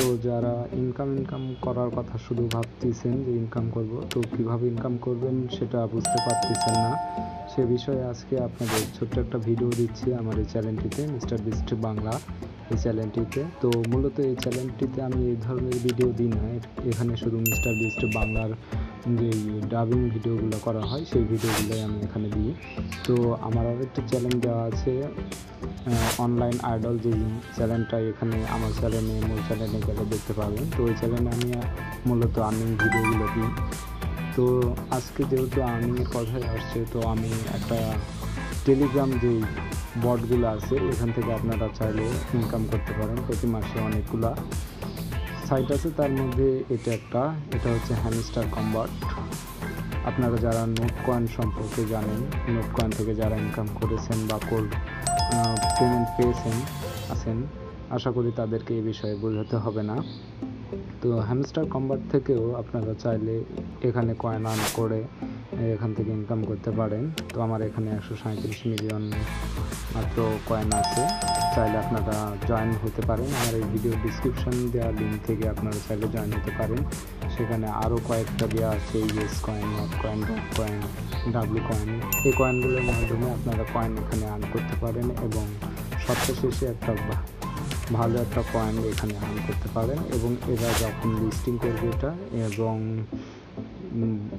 তো যারা ইনকাম করার কথা শুধু ভাবতেছেন যে ইনকাম করব, তো কীভাবে ইনকাম করবেন সেটা বুঝতে পারতেছেন না, সে বিষয়ে আজকে আপনাদের ছোট্ট একটা ভিডিও দিচ্ছি আমার এই চ্যানেলটিতে, মিস্টার বিস্ট বাংলা এই চ্যানেলটিতে। তো মূলত এই চ্যানেলটিতে আমি এই ধরনের ভিডিও দিই না, এখানে শুধু মিস্টার বিস্ট বাংলার যে ডাবিং ভিডিওগুলো করা হয় সেই ভিডিওগুলোই আমি এখানে দিই। তো আমার আরেকটা চ্যানেল দেওয়া আছে অনলাইন আইডল, যে চ্যানেলটা এখানে আমার চ্যানেলে মূল চ্যানেলে গেলে দেখতে পাবেন। তো ওই চ্যানেলে আমি মূলত আর্নিং ভিডিওগুলো দিই। তো আজকে যেহেতু আর্নিংয়ের কথাই আসছে, তো আমি একটা টেলিগ্রাম যেই বটগুলো আছে এখান থেকে আপনারা চাইলে ইনকাম করতে পারেন। প্রতি মাসে অনেকগুলা সাইট আছে, তার মধ্যে এটা হচ্ছে হ্যামস্টার কম্বাট। আপনারা যারা নোট কয়েন সম্পর্কে জানেন, নোট কয়েন থেকে যারা ইনকাম করেছেন বা পেমেন্ট পেয়েছেন আছেন, আশা করি তাদেরকে এই বিষয়ে বোঝাতে হবে না। তো হ্যামস্টার কম্বাট থেকেও আপনারা চাইলে এখানে কয়েন আর্ন করে এখান থেকে ইনকাম করতে পারেন। তো আমার এখানে 137 মিলিয়ন মাত্র কয়েন আছে, চাইলে আপনারা জয়েন হতে পারেন। আমার এই ভিডিও ডিসক্রিপশন দেওয়া লিঙ্ক থেকে আপনারা চাইলে জয়েন হতে পারেন। সেখানে আরও কয়েকটা দেওয়া আছে, US coin, not coin, dot coin, W coin. এই কয়েনগুলোর মাধ্যমে আপনারা কয়েন এখানে আর্ন করতে পারেন এবং সপ্তাহ শেষে একটা ভালো একটা কয়েন এখানে আর্ন করতে পারেন। এবং এরা যখন লিস্টিং করবে এটা, এবং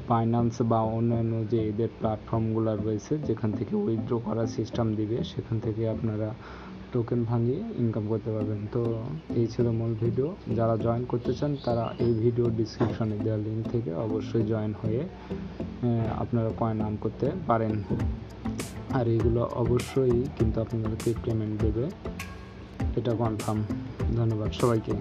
ফাইন্যান্স বা অন্যান্য যে এদের প্ল্যাটফর্মগুলো রয়েছে যেখান থেকে উইথড্র করার সিস্টেম দিবে, সেখান থেকে আপনারা টোকেন ভাঙিয়ে ইনকাম করতে পারবেন। তো এই ছিল মূল ভিডিও। যারা জয়েন করতে চান তারা এই ভিডিও ডিসক্রিপশনে দেওয়া লিঙ্ক থেকে অবশ্যই জয়েন হয়ে আপনারা কয়েন আর্ন করতে পারেন। আর এগুলো অবশ্যই কিন্তু আপনাদেরকে পেমেন্ট দেবে, এটা কনফার্ম। ধন্যবাদ সবাইকে।